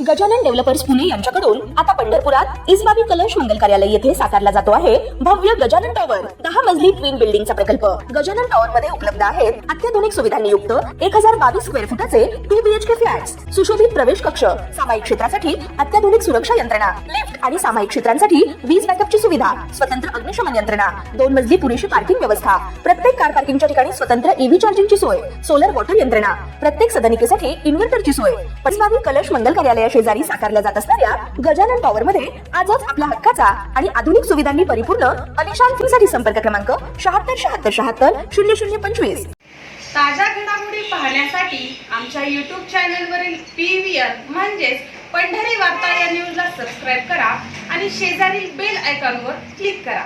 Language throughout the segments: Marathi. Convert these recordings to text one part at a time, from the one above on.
गजानन डेव्हलपर्स पुणे यांच्याकडून आता पंढरपुरात इसबाबी कलश मंगल कार्यालय येथे साकारला जातो आहे भव्य गजानन टॉवर 10 मजली ट्विन बिल्डिंगचा प्रकल्प। गजानन टॉवर मध्ये उपलब्ध आहेत अत्याधुनिक सुविधांनी युक्त 1022 स्क्वेअर फुटाचे 2 BHK फ्लॅट्स, सुशोभित प्रवेश कक्ष, सामायिक क्षेत्रासाठी अत्याधुनिक सुरक्षा यंत्रणा, लिफ्ट आणि सामायिक क्षेत्रांसाठी वीज बॅकअपची सुविधा, स्वतंत्र अग्निशमन यंत्रणा, 2 मजली पुरेशी पार्किंग व्यवस्था, प्रत्येक कार पार्किंगच्या ठिकाणी स्वतंत्र ईव्ही चार्जिंगची सोय, सोलर वॉटर यंत्रणा, प्रत्येक सदनिकेसाठी इन्व्हर्टरची सोय। इसबाबी कलश मंगल कार्यालय शेजारी साकारल्या जात असणाऱ्या गजानन टॉवर मध्ये आजच आपला हक्काचा आणि आधुनिक सुविधांनी परिपूर्ण अलिशान फ्रीसाठी संपर्क क्रमांक 7677700025। ताज्या घडामोडी पाहण्यासाठी आमच्या YouTube चॅनलवरील PVR म्हणजेच पंढरी वार्ता या न्यूजला सबस्क्राइब करा आणि शेजारील बेल आयकॉनवर क्लिक करा।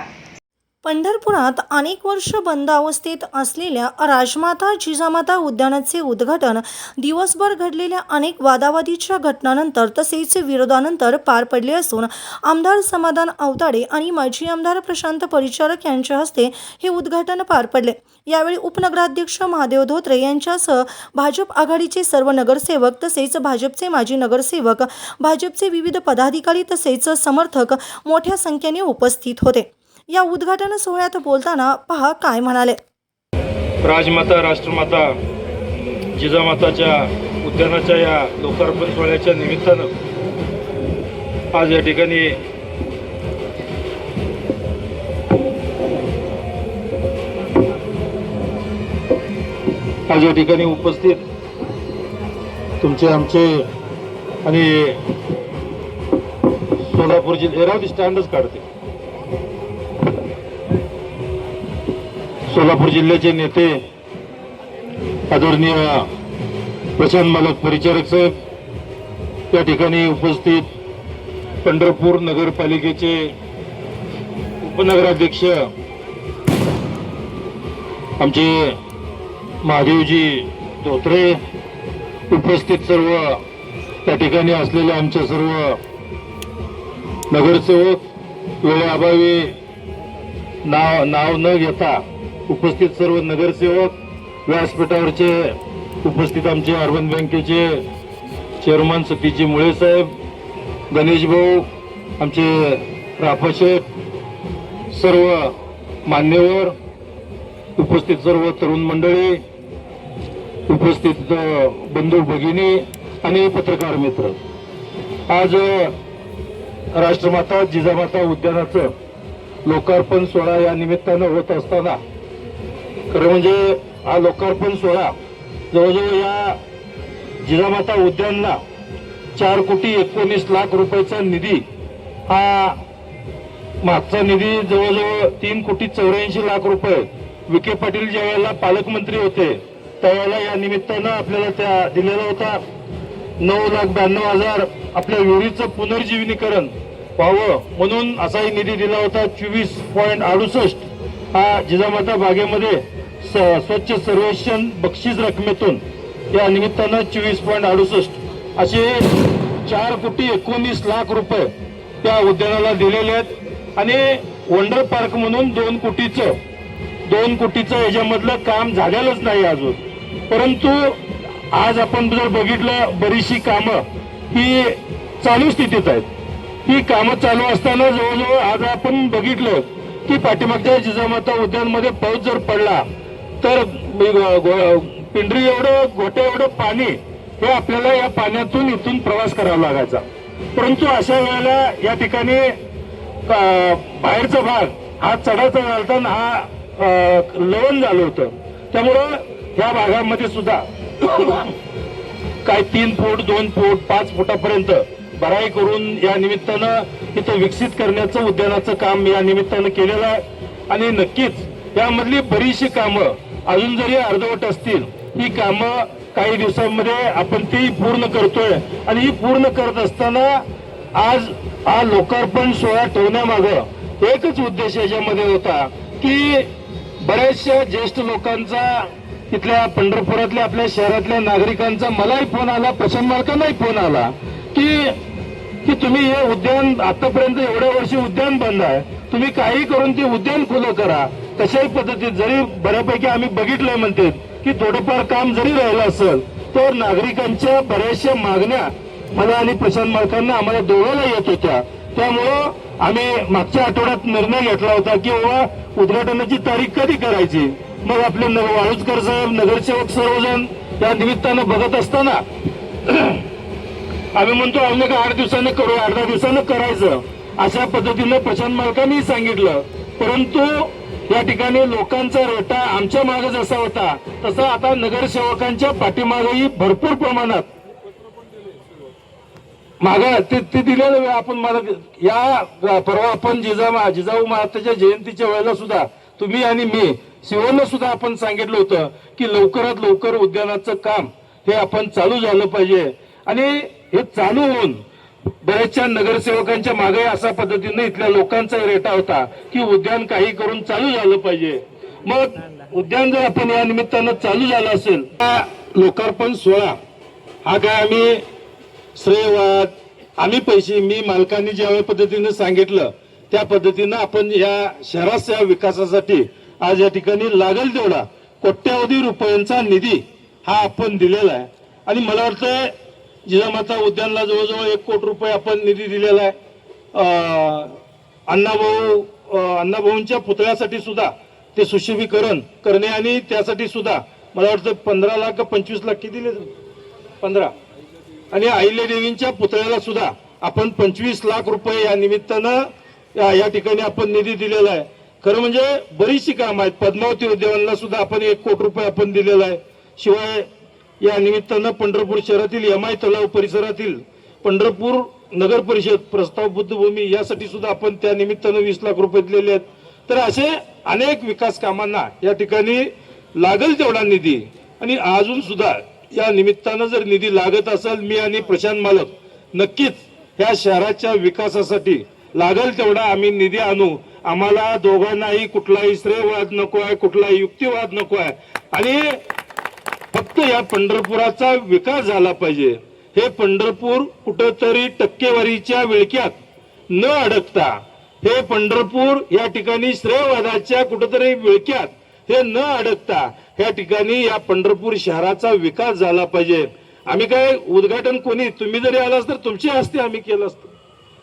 पंढरपुरात अनेक वर्ष बंद अवस्थेत असलेल्या राजमाता जिजामाता उद्यानाचे उद्घाटन दिवसभर घडलेल्या अनेक वादावादीच्या घटनांनंतर तसेच विरोधानंतर पार पडले असून आमदार समाधान अवताडे आणि माजी आमदार प्रशांत परिचारक यांच्या हस्ते हे उद्घाटन पार पडले। यावेळी उपनगराध्यक्ष महादेव धोत्रे यांच्यासह भाजप आघाडीचे सर्व नगरसेवक तसेच भाजपचे माजी नगरसेवक, भाजपचे विविध पदाधिकारी तसेच समर्थक मोठ्या संख्येने उपस्थित होते। या उद्घाटन सोहळ्यात बोलताना पहा काय म्हणाले। राजमाता राष्ट्रमाता जिजामाताच्या उद्यानाच्या या लोकार्पण सोहळ्याच्या निमित्तानं आज या ठिकाणी उपस्थित तुमचे आमचे आणि सोलापूर जिल्ह्यात स्टँडच काढते सोलापूर जिल्ह्याचे नेते आदरणीय प्रशांत मालक परिचारक साहेब, त्या ठिकाणी उपस्थित पंढरपूर नगरपालिकेचे उपनगराध्यक्ष आमचे महादेवजी धोत्रे, उपस्थित सर्व त्या ठिकाणी असलेले आमचे सर्व नगरसेवक, वेळेअभावी नाव न घेता उपस्थित सर्व नगरसेवक, व्यासपीठावरचे उपस्थित आमचे अर्बन बँकेचे चेअरमन सतीजी मुळे साहेब, गणेश भाऊ, आमचे राफाशेठ, सर्व मान्यवर, उपस्थित सर्व तरुण मंडळी, उपस्थित बंधू भगिनी आणि पत्रकार मित्र, आज राष्ट्रमाता जिजामाता उद्यानाचं लोकार्पण सोहळा या निमित्तानं होत असताना खरं म्हणजे हा लोकार्पण सोहळा जवळजवळ या जिजामाता उद्यानला 4,19,00,000 रुपयाचा निधी, हा मागचा निधी जवळजवळ 3,84,00,000 रुपये विखे पाटील ज्या वेळेला पालकमंत्री होते त्यावेळेला या निमित्तानं आपल्याला त्या दिलेला होता। 9,92,000 आपल्या विहिरीचं पुनर्जीवनीकरण व्हावं म्हणून असाही निधी दिला होता। 24.68 हा जिजामाता बागेमध्ये स्वच्छ सर्वेक्षण बक्षीस रकमेतून या निमित्तानं 24.68 असे 4,19,00,000 रुपये त्या उद्यानाला दिलेले आहेत आणि वंडर पार्क म्हणून 2 कोटीचं याच्यामधलं काम झालेलंच नाही अजून। परंतु आज आपण जर बघितलं बरीचशी कामं ही चालू स्थितीत आहेत। ही कामं चालू असताना जवळजवळ आज आपण बघितलं की पाठीमागच्या जिजामाता उद्यानमध्ये पाऊस जर पडला तर पिंडरी एवढं गोटे एवढं पाणी हे आपल्याला या पाण्यातून इथून प्रवास करावा लागायचा। परंतु अशा वेळेला या ठिकाणी बाहेरचा भाग हा चढाचा झाला आणि हा लवण झालं होतं, त्यामुळं या भागामध्ये सुद्धा काय 3 फूट 2 फूट 5 फुटापर्यंत भराई करून या निमित्तानं इथं विकसित करण्याचं उद्यानाचं काम या निमित्तानं केलेलं आहे आणि नक्कीच यामधली बरीचशी कामं अजून जरी अर्धवट असतील, ही कामं काही दिवसांमध्ये आपण ती पूर्ण करतोय आणि ही पूर्ण करत असताना आज हा लोकार्पण सोहळा ठेवण्यामागं एकच उद्देश याच्यामध्ये होता की बऱ्याचशा ज्येष्ठ लोकांचा, इथल्या पंढरपुरातल्या आपल्या शहरातल्या नागरिकांचा मलाही फोन आला, प्रशांत मालकांनाही फोन आला की तुम्ही हे उद्यान आतापर्यंत एवढ्या वर्षी उद्यान बंद आहे, तुम्ही काही करून ते उद्यान खुलं करा। तशाही पद्धतीत जरी बऱ्यापैकी आम्ही बघितलंय म्हणते की थोडंफार काम जरी राहिलं असेल तर नागरिकांच्या बऱ्याचशा मागण्या मला आणि प्रशांत मालकांना आम्हाला दोघांना येत होत्या. त्यामुळं आम्ही मागच्या आठवड्यात निर्णय घेतला होता की बाबा उद्घाटनाची तारीख कधी करायची. मग आपले वाळुजकर साहेब, नगरसेवक सर्वजण या निमित्तानं बघत असताना आम्ही म्हणतो आम्ही 8 दिवसानं करू, 8-10 दिवसानं करायचं, अशा पद्धतीनं प्रशांत मालकांनी सांगितलं. परंतु या ठिकाणी लोकांचा रेटा आमच्या मागे जसा होता तसा आता नगरसेवकांच्या पाठीमागेही भरपूर प्रमाणात ते दिलेलं आपण मला या परवा आपण जिजाऊ मातेच्या जयंतीच्या वेळेला सुद्धा तुम्ही आणि मी शिवनं सुद्धा आपण सांगितलं होतं की लवकरात लवकर उद्यानाचं काम हे आपण चालू झालं पाहिजे. आणि हे चालू होऊन बऱ्याचशा नगरसेवकांच्या मागे अशा पद्धतीने इथल्या लोकांचा रेटा होता की उद्यान काही करून चालू झालं पाहिजे. मग उद्यान जर आपण या निमित्तानं चालू झालं असेल, लोकार्पण सोहळा हा काय आम्ही श्रेयवाद, आम्ही पैसे, मी मालकांनी ज्या पद्धतीने सांगितलं त्या पद्धतीनं आपण या शहराच्या विकासासाठी आज या ठिकाणी लागेल तेवढा कोट्यावधी रुपयांचा निधी हा आपण दिलेला आहे. आणि मला वाटतं जिजामाता उद्यानला जवळजवळ 1 कोटी रुपये आपण निधी दिलेला आहे. अण्णाभाऊंच्या पुतळ्यासाठी सुद्धा ते सुशोभीकरण करणे आणि त्यासाठी सुद्धा मला वाटतं 15 लाख का 25 लाख किती दिले, 15. आणि अहिल्यादेवींच्या पुतळ्याला सुद्धा आपण 25 लाख रुपये या निमित्तानं या ठिकाणी आपण निधी दिलेला आहे. खरं म्हणजे बरीचशी कामं आहेत. पद्मावती उद्यानाला सुद्धा आपण 1 कोटी रुपये आपण दिलेला आहे. शिवाय या निमित्तानं पंढरपूर शहरातील एमआय तलाव परिसरातील पंढरपूर नगर परिषद प्रस्ताव बुद्धभूमी यासाठी सुद्धा आपण त्या निमित्तानं 20 लाख रुपये दिलेले आहेत. तर असे अनेक विकास कामांना या ठिकाणी लागेल तेवढा निधी, आणि अजून सुद्धा या निमित्तानं जर निधी लागत असेल, मी आणि प्रशांत मालक नक्कीच ह्या शहराच्या विकासासाठी लागेल तेवढा आम्ही निधी आणू. आम्हाला दोघांनाही कुठलाही श्रेयवाद नको आहे, कुठलाही युक्तिवाद नको आहे, आणि फक्त या पंढरपुराचा विकास झाला पाहिजे. हे पंढरपूर कुठंतरी टक्केवारीच्या विळख्यात न अडकता, हे पंढरपूर या ठिकाणी श्रेयवादाच्या कुठंतरी विळख्यात हे न अडकता या ठिकाणी या पंढरपूर शहराचा विकास झाला पाहिजे. आम्ही काय उद्घाटन कोणी, तुम्ही जरी आलास तर तुमच्या हस्ते आम्ही केलं असतं.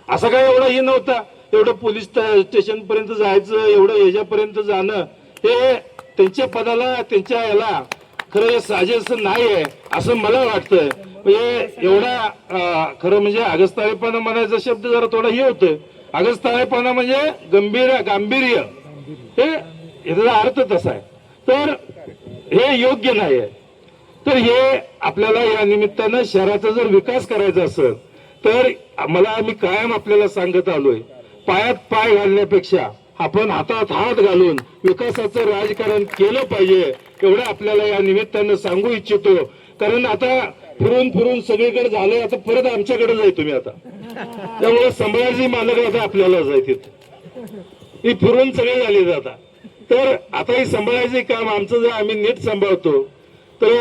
असं काय एवढं हे नव्हता, एवढं पोलीस स्टेशन पर्यंत जायचं, एवढं ह्याच्यापर्यंत जाणं हे त्यांच्या पदाला, त्यांच्या याला खरं साजेस नाही आहे असं मला वाटतं. म्हणजे एवढा खरं म्हणजे आगस्ताळेपणा म्हणायचा शब्द जरा थोडा हे होतं. आगस्ताळेपणा म्हणजे गांभीर्य, हे याचा अर्थ तसा आहे. तर हे योग्य नाही आहे. तर हे आपल्याला या निमित्तानं शहराचा जर विकास करायचा असेल तर आम्ही कायम आपल्याला सांगत आलोय, पायात पाय घालण्यापेक्षा आपण हातात हात घालून विकासाचं राजकारण केलं पाहिजे, एवढं आपल्याला या निमित्तानं सांगू इच्छितो. कारण आता फिरून फिरून सगळीकडे झालंय, आता परत आमच्याकडे जाय तुम्ही आता, त्यामुळे संभाजी मालक आता आपल्याला जाय तिथे, ही फिरून सगळे झाले जाता. तर आता ही सांभाळायचे काम आमचं जर आम्ही नीट सांभाळतो तर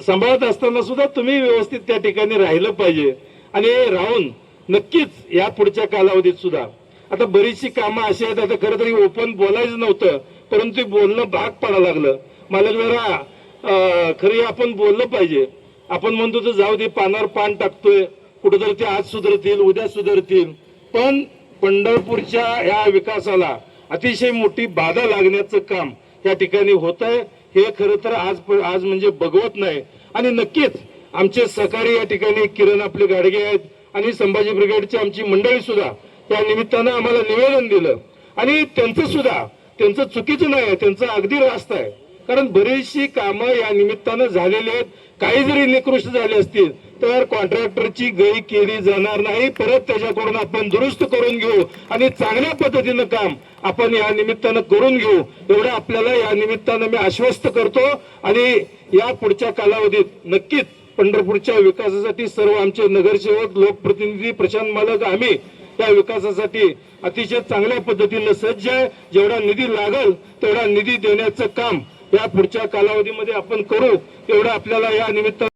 सांभाळत असताना सुद्धा तुम्ही व्यवस्थित त्या ठिकाणी राहिलं पाहिजे. आणि राहून नक्कीच या पुढच्या कालावधीत सुद्धा आता बरीचशी कामं अशी आहेत. आता खरं तरी ओपन बोलायचं नव्हतं, परंतु बोलणं भाग पडायला लागलं. मला जरा खरी आपण बोललं पाहिजे. आपण म्हणतो तर जाऊ दे, पानावर पान टाकतोय, कुठेतरी ते आज सुधारतील, उद्या सुधारतील, पण पंढरपूरच्या या विकासाला अतिशय मोठी बाधा लागण्याचं काम या ठिकाणी होत आहे. हे खरं तर आज म्हणजे बघवत नाही. आणि नक्कीच आमचे सहकारी या ठिकाणी किरण आपले गाडगे आहेत आणि संभाजी ब्रिगेडची आमची मंडळी सुद्धा त्या निमित्तानं आम्हाला निवेदन दिलं. आणि त्यांचं चुकीचं नाही, त्यांचं अगदी रास्त आहे. कारण बरीचशी कामं या निमित्तानं झालेली आहेत. काही जरी निकृष्ट झाले असतील तर कॉन्ट्रॅक्टरची गय केली जाणार नाही. परत त्याच्याकडून आपण दुरुस्त करून घेऊ आणि चांगल्या पद्धतीनं काम आपण या निमित्तानं करून घेऊ, एवढं आपल्याला या निमित्तानं मी आश्वस्त करतो. आणि या पुढच्या कालावधीत नक्कीच पंढरपूरच्या विकासासाठी सर्व आमचे नगरसेवक, लोकप्रतिनिधी, प्रशांत मालक आम्ही त्या विकासासाठी अतिशय चांगल्या पद्धतीनं सज्ज आहे. जेवढा निधी लागेल तेवढा निधी देण्याचं काम या पुढच्या कालावधीमध्ये आपण करू, एवढं आपल्याला या निमित्तानं